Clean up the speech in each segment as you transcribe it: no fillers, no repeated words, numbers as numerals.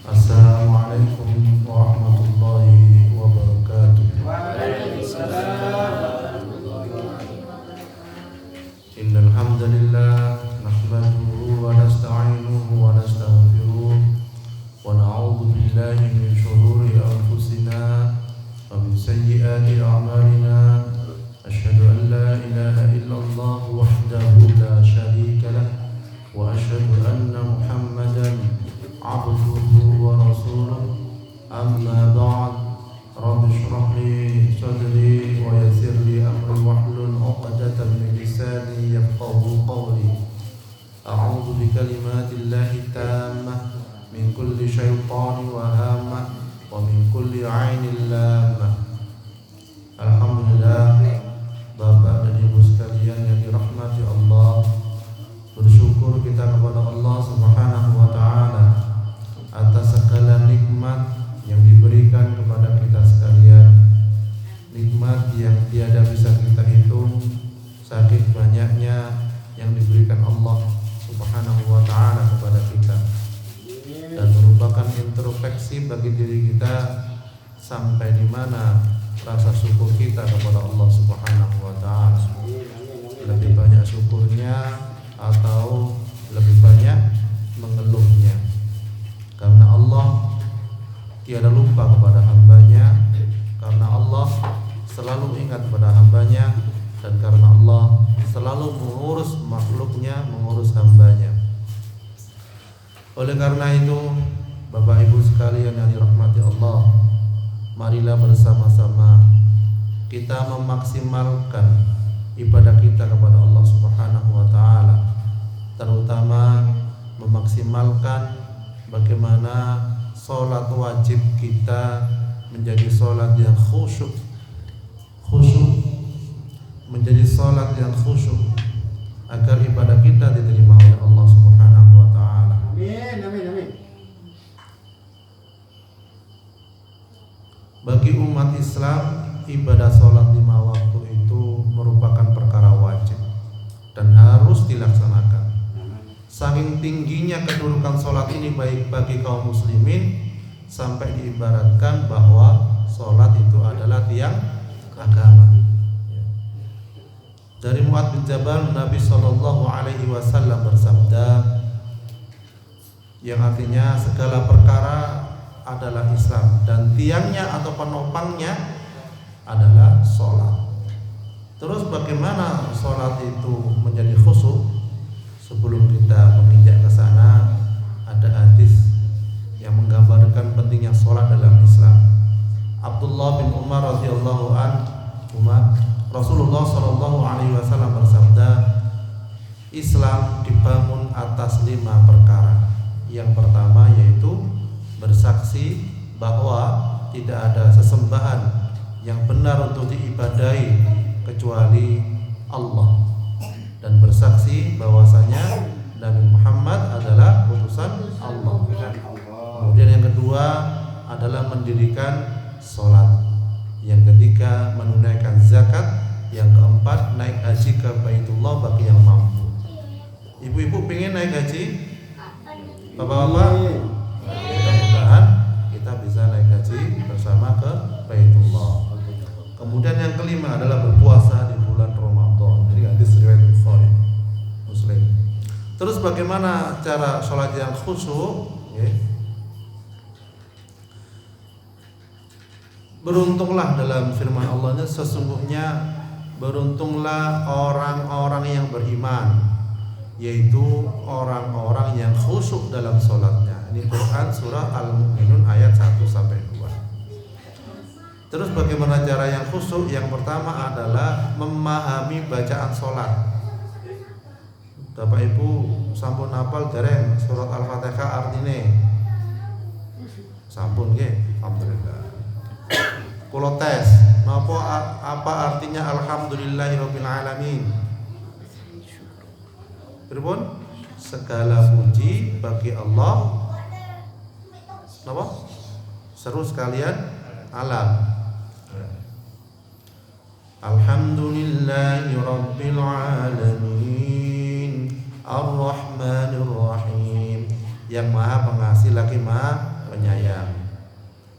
Assalamualaikum warahmatullahi wabarakatuh. Innal hamdalillah nahmaduhu wa nasta'inuhu wa nastaghfiruh wa na'udzu billahi min shururi anfusina wa min sayyiati a'malina. Asyhadu an la ilaha illallah wahdahu la syarika lah wa asyhadu anna Muhammadan abduhu wa rasuluh. Amma ba'd. Rabbi shrah li sadri wa yassir li amri wahlul 'uqdatam min lisani yafqahu qawli. A'udzu bi kalimatillahi tammah min kulli syaitani wa hamah wa min kulli 'ainin lamah. Alhamdulillah, Bapak dan Ibu sekalian yang dirahmati Allah, bersyukur kita kepada Allah Subhanahu wa taala atas segala nikmat yang diberikan kepada kita sekalian. Nikmat yang tiada bisa kita hitung, saking banyaknya yang diberikan Allah Subhanahu wa taala kepada kita, dan merupakan introspeksi bagi diri kita sampai di mana rasa syukur kita kepada Allah Subhanahu wa taala. Lebih banyak syukurnya atau lebih banyak mengeluhnya? Karena Allah tiada lupa kepada hambanya, karena Allah selalu ingat kepada hambanya, dan karena Allah selalu mengurus makhluknya, mengurus hambanya. Oleh karena itu, Bapak Ibu sekalian yang dirahmati Allah, marilah bersama-sama kita memaksimalkan ibadah kita kepada Allah Subhanahu wa taala, terutama memaksimalkan bagaimana sholat wajib kita menjadi sholat yang khusyuk, menjadi sholat yang khusyuk, agar ibadah kita diterima oleh Allah Subhanahu wa taala. Amin, amin, amin. Bagi umat Islam, ibadah sholat 5 waktu itu merupakan perkara wajib dan harus dilaksanakan. Saking tingginya kedudukan sholat ini baik bagi kaum muslimin, sampai diibaratkan bahwa sholat itu adalah tiang agama. Dari Mu'adz bin Jabal, Nabi SAW bersabda, yang artinya segala perkara adalah Islam dan tiangnya atau penopangnya adalah sholat. Terus bagaimana sholat itu menjadi khusyuk? Sebelum kita menginjak ke sana, ada hadis yang menggambarkan pentingnya sholat dalam Islam. Abdullah bin Umar radhiyallahu anhu, Rasulullah SAW bersabda, Islam dibangun atas 5 perkara. Yang pertama yaitu bersaksi bahwa tidak ada sesembahan yang benar untuk diibadahi kecuali Allah, dan bersaksi bahwasanya Nabi Muhammad adalah utusan Allah. Kemudian yang kedua adalah mendirikan sholat, yang ketiga menunaikan zakat, yang keempat naik haji ke Baitullah bagi yang mampu. Ibu-ibu pengen naik haji? Bapak-bapak? Mudah-mudahan kita bisa naik haji bersama ke Baitullah. Kemudian yang kelima adalah berpuasa di bulan Ramadan. Ini hadis riwayat Bukhari, Muslim. Terus bagaimana cara sholat yang khusyuk? Beruntunglah dalam firman Allah-Nya, sesungguhnya beruntunglah orang-orang yang beriman, yaitu orang-orang yang khusyuk dalam sholatnya. Ini Quran surah Al-Mu'minun ayat 1-2. Terus bagaimana cara yang khusyuk? Yang pertama adalah memahami bacaan sholat. Bapak Ibu sampun hafal dereng surat Al-Fatihah artine? Sampun nggih, alhamdulillah. Kulo tes, apa artinya alhamdulillahirabbil alamin? Pripun? Segala puji bagi Allah. Napa? Seru sekalian alam. Alhamdulillahirabbil alamin, Ar-Rahmanir Rahim, yang Maha Pengasih lagi Maha penyayang.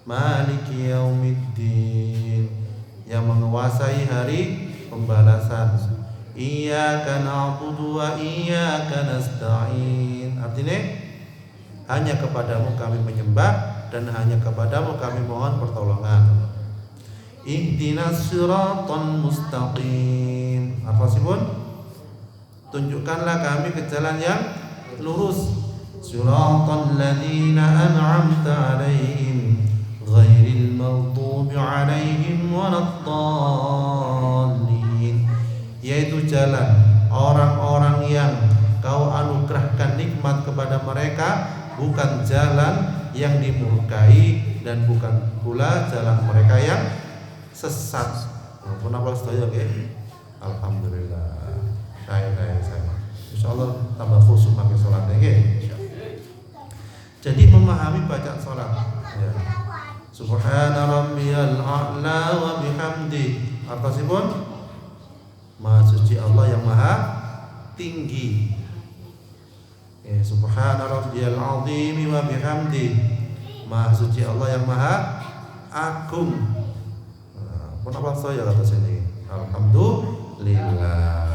Maliki yaumiddin, yang menguasai hari pembalasan. Iyyaka na'budu wa iyyaka nasta'in. Artinya hanya kepadamu kami menyembah dan hanya kepadamu kami mohon pertolongan. Ihdinas siratal mustaqim. Apa sih pun? Tunjukkanlah kami ke jalan yang lurus. Siratal ladzina an'amta 'alaihim ghairil maghdubi 'alaihim waladdallin. Yaitu jalan orang-orang yang kau anugerahkan nikmat kepada mereka, bukan jalan yang dimurkai dan bukan pula jalan mereka yang sesat. Kenapa sedaya nggih? Alhamdulillah. Saya. Insyaallah tambah khusyuk pakai salat nggih. Jadi memahami bacaan salat. Ya. Subhana rabbiyal a'la wa bihamdi. Artosipun Maha suci Allah yang maha tinggi. Subhana rabbiyal azim wa bihamdi. Maha suci Allah yang maha agung. Kenapa saya kata sini? Alhamdulillah.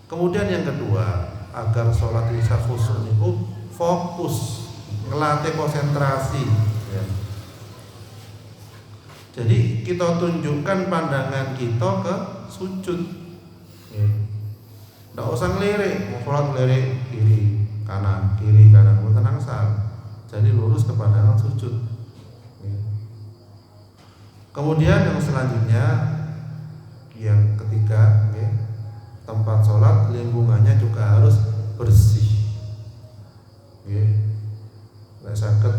Kemudian yang kedua, agar sholat bisa khusyuk itu fokus, ngelatih konsentrasi. Jadi kita tunjukkan pandangan kita ke sujud. Nggak usah ngelirik, mau sholat ngelirik kiri kanan, bukan angsal. Jadi lurus ke pandangan sujud. Kemudian yang selanjutnya, yang ketiga, tempat sholat lingkungannya juga harus bersih. Nggak sakit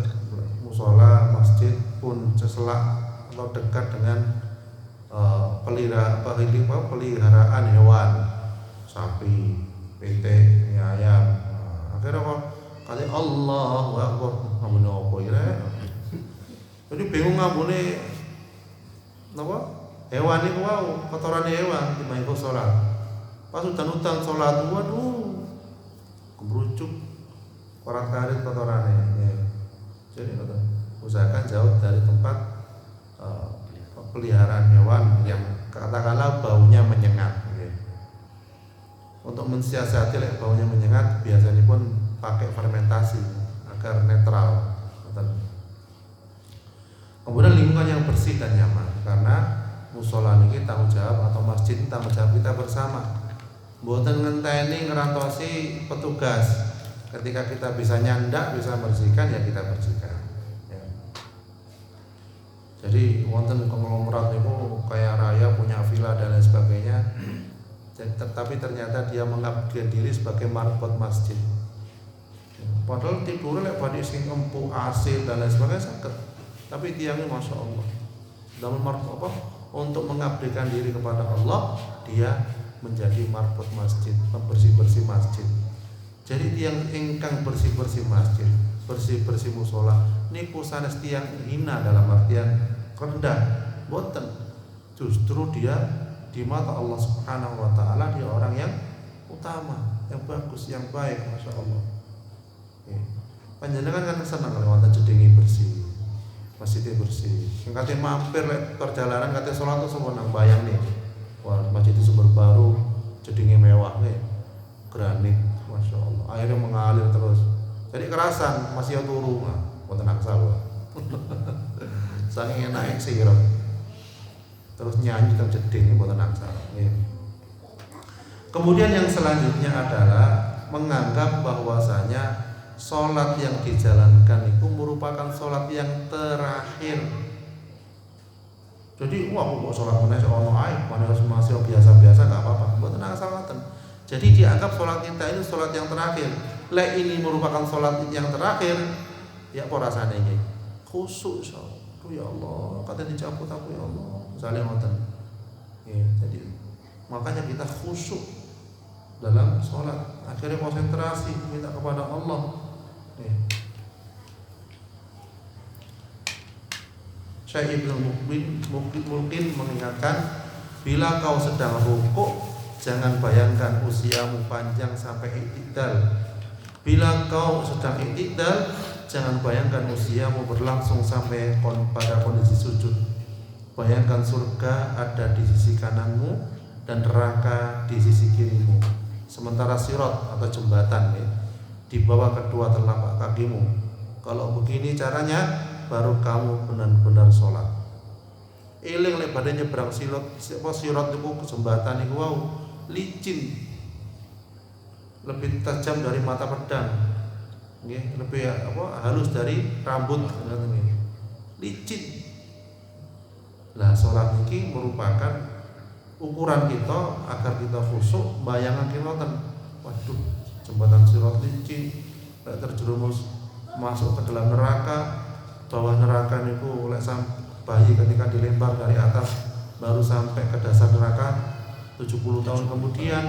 musola masjid pun seselak atau dekat dengan peliharaan hewan, sapi, pitik, ayam. Akhirnya kok kali Allahu Akbar ngambune apa kira. Jadi bingung ngambune napa? Hewan iku wau, kotorane hewan timbang kok salat. Pas udan-udan salat, waduh, kebrucuk korat-karit kotorane. Jadi usahakan jauh dari tempat peliharaan hewan yang katakanlah baunya menyengat. Untuk mensiasati baunya menyengat, biasanya pun pakai fermentasi agar netral. Kemudian lingkungan yang bersih dan nyaman, karena musola ini tanggung jawab atau masjid ini tanggung jawab kita bersama. Mboten ngenteni ngerantosi petugas. Ketika kita bisa nyandak, bisa bersihkan, ya kita bersihkan. Jadi wonten konglomerat itu kaya raya punya villa dan lain sebagainya. Tetapi ternyata dia mengabdikan diri sebagai marbot masjid. Padahal tidurnya lek badhe sing empuk AC dan lain sebagainya sakit. Tapi tiangnya masya Allah. Dalam marbot apa? Untuk mengabdikan diri kepada Allah, dia menjadi marbot masjid, bersih-bersih masjid. Jadi tiang ingkang bersih-bersih masjid, bersih-bersih musola niku sanes tiang hina dalam artian rendah, boten. Justru dia di mata Allah Subhanahu wa taala dia orang yang utama, yang bagus, yang baik, masya Allah. Panjenengan kan senang kalau wonten jedinge bersih, masjidnya bersih. Yang kate mampir lek perjalanan kate salat tuh semua nang bayang nih. Wah, masjid itu Sumber Baru, jedinge mewah nih, granit, masya Allah. Airnya mengalir terus. Jadi kerasan masih turu, wonten angsal. Saking enak sirep. Terus nyanyi teng jeding mboten angsal. Kemudian yang selanjutnya adalah menganggap bahwasanya sholat yang dijalankan itu merupakan sholat yang terakhir. Jadi wah kok sholat meneh ono ae, masih biasa-biasa enggak apa-apa. Mboten angsal ngoten. Jadi dianggap sholat kita ini sholat yang terakhir. Lek ini merupakan sholat yang terakhir, ya apa rasanya ini? Khusyuk insyaallah. Ya Allah, kata dicabut aku ya Allah. Misalnya ngoten. Jadi makanya kita khusyuk dalam sholat. Akhirnya konsentrasi minta kepada Allah. Syekh Ibnu Mukmin mengingatkan, bila kau sedang rukuk, jangan bayangkan usiamu panjang sampai i'tidal. Bila kau sedang i'tidal, Jangan bayangkan usiamu berlangsung sampai pada kondisi sujud. Bayangkan surga ada di sisi kananmu dan neraka di sisi kirimu. Sementara sirat atau jembatan ya, di bawah kedua telapak kakimu. Kalau begini caranya, baru kamu benar-benar sholat. Eling lek badhe nyebrang sirat niku jembatan niku wau licin. Lebih tajam dari mata pedang. Nggih, lebih halus dari rambut ngoten nggih. Licin. Lah salat niki merupakan ukuran kita agar kita khusyuk bayangake ngoten. Waduh, jembatan sirat licin, lek terjerumus masuk ke dalam neraka. Bawah neraka niku lek bayi ketika dilempar dari atas baru sampai ke dasar neraka 70 tahun kemudian.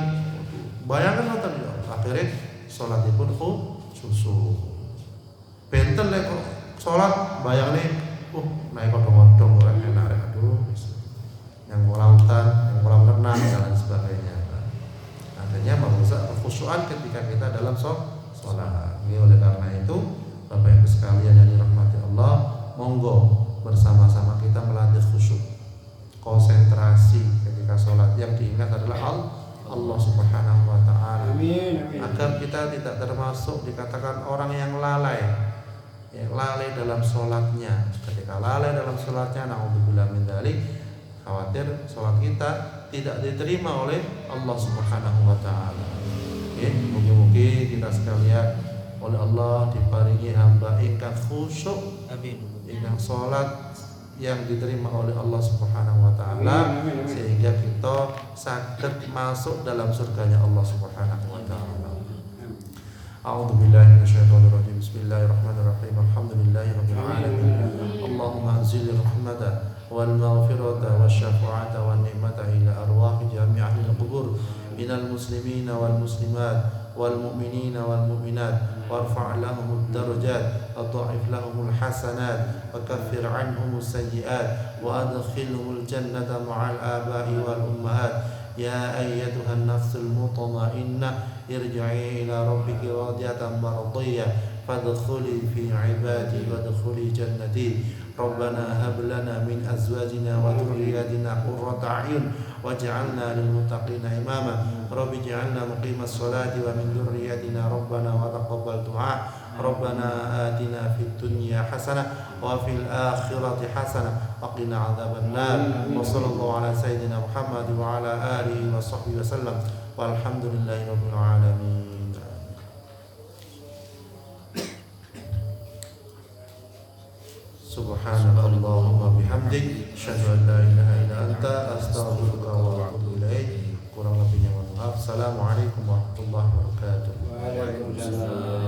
Bayangkan ngoten ya. Akhirnya salatipun susu benten lek kok salat bayangne naik odong-odong ora enak rek aduh yang lautan yang kolam renang dan lain sebagainya. Artinya merusak kekhusyuan ketika kita dalam sholat. Oleh karena itu Bapak Ibu sekalian yang dirahmati Allah, monggo bersama-sama kita melatih khusyuk, konsentrasi ketika sholat. Yang diingat adalah Allah Subhanahu wa ta'ala. Agar kita tidak termasuk dikatakan orang yang lalai dalam sholatnya. Ketika lalai dalam sholatnya, na'udzubillah min dzalik, khawatir sholat kita tidak diterima oleh Allah Subhanahu wa ta'ala. Mungkin kita sekalian oleh Allah diparingi hamba ingkang khusyuk, ingkang sholat yang diterima oleh Allah Subhanahu wa ta'ala, sehingga kita saged masuk dalam surganya Allah Subhanahu wa ta'ala. A'udzu billahi minasyaitonir rajim. Bismillahirrahmanirrahim. Alhamdulillahirabbil alamin. Allahumma anzil rahmata wal maghfirata wasyafa'ata wan ni'mata ila arwahi jami'il qubur minal muslimina wal muslimat والمؤمنين والمؤمنات وارفع لهم الدرجات وضاعف لهم الحسنات وكفر عنهم السيئات وأدخلهم الجنة مع الآباء والأمهات يا أيتها النفس المطمئنة ارجعي إلى ربك راضية مرضية فادخلي في عبادي وادخلي جنتي ربنا هب لنا من أزواجنا وذرياتنا قرة أعين واجعلنا للمتقين إماما رب اجعلنا مقيم الصلاة ومن ذريتنا ربنا وتقبل دعاء ربنا آتنا في الدنيا حسنة وفي الآخرة حسنة وقنا عذاب النار وصلى الله على سيدنا محمد وعلى آله وصحبه وسلم والحمد لله رب العالمين. Subhanallahumma bihamdik, asyhadu an la ilaha illa anta, astaghfiruka wa atubu ilaik. Kurang lebihnya mohon maaf. Assalamualaikum warahmatullahi wabarakatuh. Waalaikumsalam.